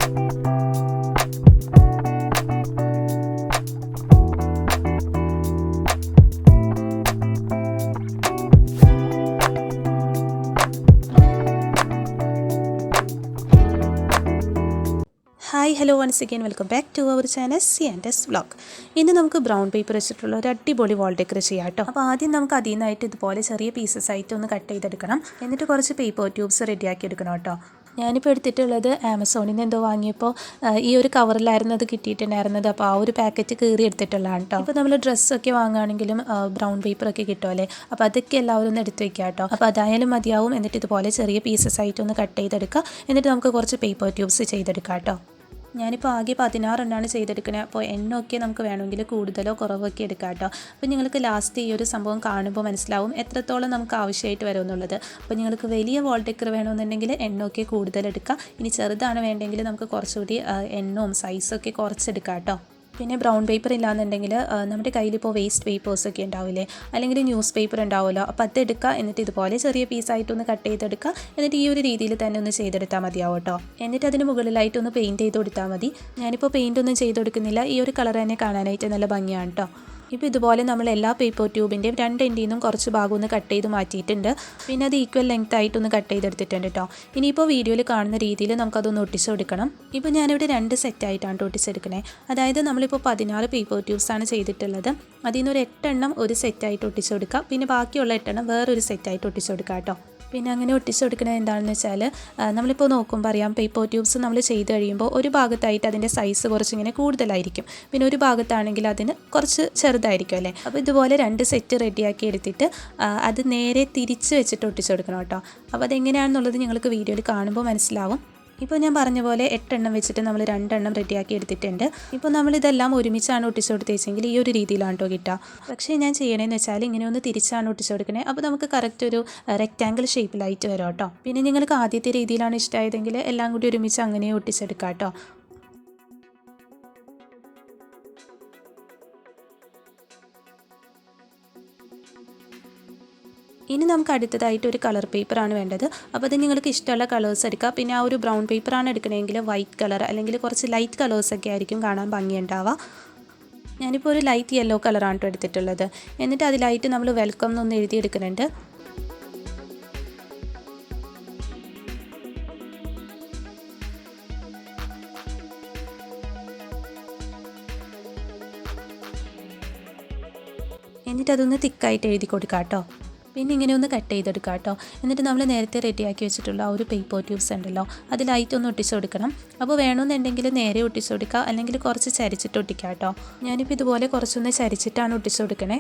Hi hello once again welcome back to our channel c&svlog. ഇന്ന് നമുക്ക് brown paper വെച്ചിട്ടുള്ള ഒരു അടിപൊളി വാൾ ഡെക്കർ ചെയ്യാം കേട്ടോ. അപ്പോൾ ആദ്യം നമുക്ക് അതിൽ നിന്നായിട്ട് ഇതുപോലെ ചെറിയ പീസസ് ആയിട്ട് ഒന്ന് കട്ട് ചെയ്തെടുക്കണം. എന്നിട്ട് കുറച്ച് പേപ്പർ ട്യൂബ്സ് റെഡിയാക്കി എടുക്കണം കേട്ടോ. ഞാനിപ്പോൾ എടുത്തിട്ടുള്ളത് ആമസോണിൽ നിന്ന് എന്തോ വാങ്ങിയപ്പോൾ ഈ ഒരു കവറിലായിരുന്നു അത് കിട്ടിയിട്ടുണ്ടായിരുന്നത്. അപ്പോൾ ആ ഒരു പാക്കറ്റ് കീറി എടുത്തിട്ടുള്ളതാണ് കേട്ടോ. ഇപ്പോൾ നമ്മൾ ഡ്രസ്സൊക്കെ വാങ്ങുകയാണെങ്കിലും ബ്രൗൺ പേപ്പറൊക്കെ കിട്ടുമല്ലേ, അപ്പോൾ അതൊക്കെ എല്ലാവരും ഒന്ന് എടുത്ത് വെക്കുക കേട്ടോ. അപ്പോൾ അതായാലും മതിയാവും. എന്നിട്ട് ഇതുപോലെ ചെറിയ പീസസ് ആയിട്ട് ഒന്ന് കട്ട് ചെയ്തെടുക്കുക. എന്നിട്ട് നമുക്ക് കുറച്ച് പേപ്പർ ട്യൂബ്സ് ചെയ്തെടുക്കാം കേട്ടോ. ഞാനിപ്പോൾ ആകെ 16 എണ്ണമാണ് ചെയ്തെടുക്കുന്നത്. അപ്പോൾ എണ്ണമൊക്കെ നമുക്ക് വേണമെങ്കിൽ കൂടുതലോ കുറവൊക്കെ എടുക്കാം കേട്ടോ. അപ്പോൾ നിങ്ങൾക്ക് ലാസ്റ്റ് ഈ ഒരു സംഭവം കാണുമ്പോൾ മനസ്സിലാവും എത്രത്തോളം നമുക്ക് ആവശ്യമായിട്ട് വരുമെന്നുള്ളത്. അപ്പോൾ നിങ്ങൾക്ക് വലിയ വാൾ ഡെക്കർ വേണമെന്നുണ്ടെങ്കിൽ എണ്ണമൊക്കെ കൂടുതലെടുക്കുക. ഇനി ചെറുതാണ് വേണ്ടെങ്കിൽ നമുക്ക് കുറച്ചുകൂടി എണ്ണവും സൈസൊക്കെ കുറച്ചെടുക്കാം കേട്ടോ. പിന്നെ ബ്രൗൺ പേപ്പർ ഇല്ലാന്നുണ്ടെങ്കിൽ നമ്മുടെ കയ്യിലിപ്പോൾ വേസ്റ്റ് പേപ്പേഴ്സൊക്കെ ഉണ്ടാവില്ലേ, അല്ലെങ്കിൽ ന്യൂസ് പേപ്പർ ഉണ്ടാവുമല്ലോ, അപ്പോൾ അതെടുക്കുക. എന്നിട്ട് ഇതുപോലെ ചെറിയ പീസായിട്ടൊന്ന് കട്ട് ചെയ്തെടുക്കുക. എന്നിട്ട് ഈ ഒരു രീതിയിൽ തന്നെ ഒന്ന് ചെയ്തെടുത്താൽ മതിയാവും കേട്ടോ. എന്നിട്ട് അതിന് മുകളിലായിട്ടൊന്ന് പെയിൻറ്റ് ചെയ്ത് കൊടുത്താൽ മതി. ഞാനിപ്പോൾ പെയിൻ്റ് ഒന്നും ചെയ്ത് കൊടുക്കുന്നില്ല. ഈ ഒരു കളർ തന്നെ കാണാനായിട്ട് നല്ല ഭംഗിയാണ് കേട്ടോ. ഇപ്പോൾ ഇതുപോലെ നമ്മൾ എല്ലാ പേപ്പർ ട്യൂബിൻ്റെയും രണ്ട് എൻഡിൽ നിന്നും കുറച്ച് ഭാഗം ഒന്ന് കട്ട് ചെയ്ത് മാറ്റിയിട്ടുണ്ട്. പിന്നെ അത് ഈക്വൽ ലെങ്ത് ആയിട്ടൊന്ന് കട്ട് ചെയ്തെടുത്തിട്ടുണ്ട് കേട്ടോ. ഇനിയിപ്പോൾ വീഡിയോയിൽ കാണുന്ന രീതിയിൽ നമുക്കതൊന്ന് ഒട്ടിച്ച് കൊടുക്കണം. ഇപ്പോൾ ഞാനിവിടെ 2 സെറ്റായിട്ടാണ് ഒട്ടിച്ചെടുക്കണേ. അതായത് നമ്മളിപ്പോൾ 16 പേപ്പർ ട്യൂബ്സാണ് ചെയ്തിട്ടുള്ളത്. അതിൽ നിന്ന് ഒരു 8 എണ്ണം ഒരു സെറ്റായിട്ട് ഒട്ടിച്ച് കൊടുക്കുക. പിന്നെ ബാക്കിയുള്ള 8 എണ്ണം വേറൊരു സെറ്റായിട്ട് ഒട്ടിച്ച് കൊടുക്കുക കേട്ടോ. പിന്നെ അങ്ങനെ ഒട്ടിച്ച് കൊടുക്കുന്നത് എന്താണെന്ന് വെച്ചാൽ നമ്മളിപ്പോൾ നോക്കുമ്പോൾ അറിയാം, പേപ്പർ ട്യൂബ്സ് നമ്മൾ ചെയ്ത് കഴിയുമ്പോൾ ഒരു ഭാഗത്തായിട്ട് അതിൻ്റെ സൈസ് കുറച്ചിങ്ങനെ കൂടുതലായിരിക്കും. പിന്നെ ഒരു ഭാഗത്താണെങ്കിൽ അതിന് കുറച്ച് ചെറുതായിരിക്കും അല്ലേ. അപ്പോൾ ഇതുപോലെ 2 സെറ്റ് റെഡിയാക്കി എടുത്തിട്ട് അത് നേരെ തിരിച്ച് വെച്ചിട്ട് ഒട്ടിച്ച് കൊടുക്കണം കേട്ടോ. അപ്പോൾ അതെങ്ങനെയാണെന്നുള്ളത് നിങ്ങൾക്ക് വീഡിയോയിൽ കാണുമ്പോൾ മനസ്സിലാവും. ഇപ്പോൾ ഞാൻ പറഞ്ഞ പോലെ 8 എണ്ണം വെച്ചിട്ട് നമ്മൾ 2 എണ്ണം റെഡിയാക്കി എടുത്തിട്ടുണ്ട്. ഇപ്പോൾ നമ്മളിതെല്ലാം ഒരുമിച്ചാണ് ഒട്ടിച്ച് കൊടുത്തേച്ചെങ്കിൽ ഈ ഒരു രീതിയിലാണ് കേട്ടോ കിട്ടുക. പക്ഷേ ഞാൻ ചെയ്യണമെന്ന് വെച്ചാൽ ഇങ്ങനെ ഒന്ന് തിരിച്ചാണ് ഒട്ടിച്ച് കൊടുക്കണേ. അപ്പോൾ നമുക്ക് കറക്റ്റ് ഒരു റെക്റ്റാങ്കിൾ ഷേപ്പിലായിട്ട് വരും കേട്ടോ. പിന്നെ നിങ്ങൾക്ക് ആദ്യത്തെ രീതിയിലാണ് ഇഷ്ടമായതെങ്കിൽ എല്ലാം കൂടി ഒരുമിച്ച് അങ്ങനെ ഒട്ടിച്ചെടുക്കാം കേട്ടോ. ഇനി നമുക്ക് അടുത്തതായിട്ട് ഒരു കളർ പേപ്പറാണ് വേണ്ടത്. അപ്പോൾ അത് നിങ്ങൾക്ക് ഇഷ്ടമുള്ള കളേഴ്സ് എടുക്കുക. പിന്നെ ആ ഒരു ബ്രൗൺ പേപ്പറാണ് എടുക്കണമെങ്കിൽ വൈറ്റ് കളർ അല്ലെങ്കിൽ കുറച്ച് ലൈറ്റ് കളേഴ്സൊക്കെ ആയിരിക്കും കാണാൻ ഭംഗിയുണ്ടാവുക. ഞാനിപ്പോൾ ഒരു ലൈറ്റ് യെല്ലോ കളറാണ് കേട്ടോ എടുത്തിട്ടുള്ളത്. എന്നിട്ട് അതിലായിട്ട് നമ്മൾ വെൽക്കം എന്നൊന്ന് എഴുതിയെടുക്കുന്നുണ്ട്. എന്നിട്ട് അതൊന്ന് തിക്കായിട്ട് എഴുതി കൊടുക്കാം കേട്ടോ. പിന്നെ ഇങ്ങനെ ഒന്ന് കട്ട് ചെയ്തെടുക്കാം കേട്ടോ. എന്നിട്ട് നമ്മൾ നേരത്തെ റെഡിയാക്കി വെച്ചിട്ടുള്ള ആ ഒരു പേപ്പർ ട്യൂബ്സ് ഉണ്ടല്ലോ, അതിലായിട്ട് ഒന്ന് ഒട്ടിച്ച് കൊടുക്കണം. അപ്പോൾ വേണമെന്നുണ്ടെങ്കിൽ നേരെ ഒട്ടിച്ച് കൊടുക്കുക, അല്ലെങ്കിൽ കുറച്ച് ചരിച്ചിട്ട് ഒട്ടിക്കാം കേട്ടോ. ഞാനിപ്പോൾ ഇതുപോലെ കുറച്ചൊന്ന് ചരിച്ചിട്ടാണ് ഒട്ടിച്ച് കൊടുക്കണേ.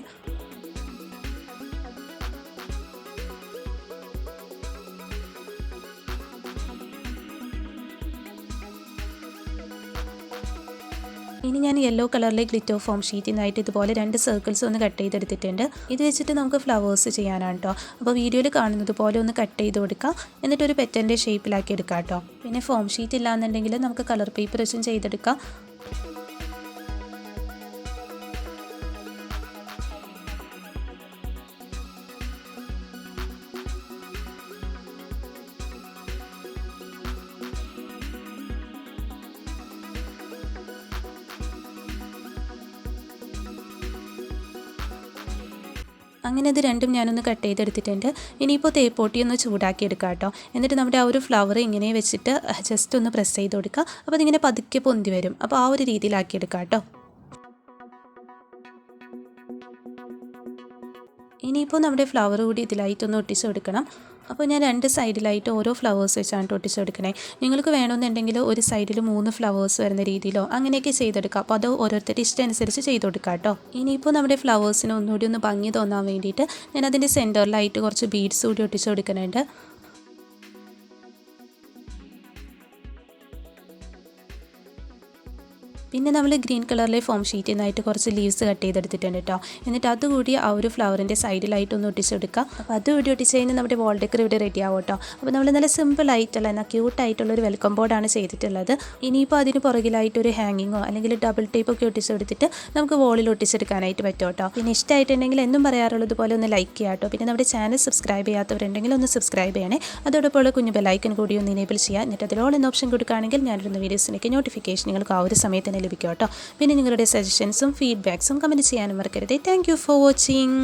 ഇനി ഞാൻ യെല്ലോ കളറിലെ ഗ്ലിറ്റർ ഫോം ഷീറ്റിൽ നിന്നായിട്ട് ഇതുപോലെ 2 സർക്കിൾസ് ഒന്ന് കട്ട് ചെയ്തെടുത്തിട്ടുണ്ട്. ഇത് വെച്ചിട്ട് നമുക്ക് ഫ്ലവേഴ്സ് ചെയ്യാനാണ് കേട്ടോ. അപ്പോൾ വീഡിയോയിൽ കാണുന്നത് പോലെ ഒന്ന് കട്ട് ചെയ്ത് കൊടുക്കാം. എന്നിട്ട് ഒരു പെറ്റൻ്റെ ഷേപ്പിലാക്കി എടുക്കാം കേട്ടോ. പിന്നെ ഫോം ഷീറ്റ് ഇല്ലാന്നുണ്ടെങ്കിൽ നമുക്ക് കളർ പേപ്പർ വെച്ചും ചെയ്തെടുക്കാം. അങ്ങനെ ഇത് രണ്ടും ഞാനൊന്ന് കട്ട് ചെയ്തെടുത്തിട്ടുണ്ട്. ഇനിയിപ്പോൾ തേപ്പൊട്ടി ഒന്ന് ചൂടാക്കി എടുക്കാം കേട്ടോ. എന്നിട്ട് നമ്മുടെ ആ ഒരു ഫ്ലവർ ഇങ്ങനെ വെച്ചിട്ട് ജസ്റ്റ് ഒന്ന് പ്രസ് ചെയ്ത് കൊടുക്കുക. അപ്പോൾ അതിങ്ങനെ പതുക്കെ പൊന്തി വരും. അപ്പോൾ ആ ഒരു രീതിയിലാക്കി എടുക്കാം കേട്ടോ. ഇനിയിപ്പോൾ നമ്മുടെ ഫ്ലവർ കൂടി ഇതിലായിട്ടൊന്ന് ഒട്ടിച്ച് കൊടുക്കണം. അപ്പോൾ ഞാൻ 2 സൈഡിലായിട്ട് ഓരോ ഫ്ലവേഴ്സ് വെച്ചാണ് ഒട്ടിച്ച് കൊടുക്കണേ. നിങ്ങൾക്ക് വേണമെന്നുണ്ടെങ്കിൽ ഒരു സൈഡിൽ 3 ഫ്ലവേഴ്സ് വരുന്ന രീതിയിലോ അങ്ങനെയൊക്കെ ചെയ്തെടുക്കാം. അപ്പോൾ അത് ഓരോരുത്തരുടെ ഇഷ്ടം അനുസരിച്ച് ചെയ്ത് കൊടുക്കാം കേട്ടോ. ഇനിയിപ്പോൾ നമ്മുടെ ഫ്ലവേഴ്സിന് ഒന്നുകൂടി ഒന്ന് ഭംഗി തോന്നാൻ വേണ്ടിയിട്ട് ഞാൻ അതിൻ്റെ സെൻറ്ററിലായിട്ട് കുറച്ച് ബീഡ്സ് കൂടി ഒട്ടിച്ച് കൊടുക്കുന്നുണ്ട്. പിന്നെ നമ്മൾ ഗ്രീൻ കളറിലെ ഫോം ഷീറ്റിൽ നിന്നായിട്ട് കുറച്ച് ലീവ്സ് കട്ട് ചെയ്തെടുത്തിട്ടുണ്ട് കേട്ടോ. എന്നിട്ട് അതുകൂടി ആ ഒരു ഫ്ലവറിൻ്റെ സൈഡിലായിട്ടൊന്ന് ഒട്ടിച്ചെടുക്കുക. അപ്പോൾ അതുകൂടി ഒട്ടിച്ച് കഴിഞ്ഞാൽ നമ്മുടെ വാൾ ഡെക്കർ ഇവിടെ റെഡി ആവും കേട്ടോ. അപ്പോൾ നമ്മൾ നല്ല സിമ്പിൾ ആയിട്ടുള്ള എന്നാൽ ക്യൂട്ടായിട്ടുള്ളൊരു വെൽക്കം ബോർഡാണ് ചെയ്തിട്ടുള്ളത്. ഇനിയിപ്പോൾ അതിന് പുറകിലായിട്ടൊരു ഹാങ്ങിങ്ങോ അല്ലെങ്കിൽ ഡബിൾ ടേപ്പൊക്കെ ഒട്ടിച്ചെടുത്തിട്ട് നമുക്ക് വോളിൽ ഒട്ടിച്ചെടുക്കാനായിട്ട് പറ്റും കേട്ടോ. പിന്നെ ഇഷ്ടമായിട്ടുണ്ടെങ്കിൽ എന്നും പറയാറുള്ളത് പോലെ ഒന്ന് ലൈക്ക് ചെയ്യാം കേട്ടോ. പിന്നെ നമ്മുടെ ചാനൽ സബ്സ്ക്രൈബ് ചെയ്യാത്തവരുണ്ടെങ്കിൽ ഒന്ന് സബ്സ്ക്രൈബ് ചെയ്യണേ. അതോടൊപ്പം കുഞ്ഞു ബെല്ലൈക്കൺ കൂടി ഒന്ന് എനേബിൾ ചെയ്യുക. എന്നിട്ട് അതിൽ ഓൾ എന്ന ഓപ്ഷൻ കൊടുക്കുകയാണെങ്കിൽ ഞാനിടുന്ന വീഡിയോസിനൊക്കെ നോട്ടിഫിക്കേഷൻ നിങ്ങൾക്ക് ആ ഒരു സമയത്ത് തന്നെ ലഭിക്കും കേട്ടോ. പിന്നെ നിങ്ങളുടെ സജഷൻസും ഫീഡ്ബാക്സും കമൻറ്റ് ചെയ്യാനും മറക്കരുത്. Thank you for watching.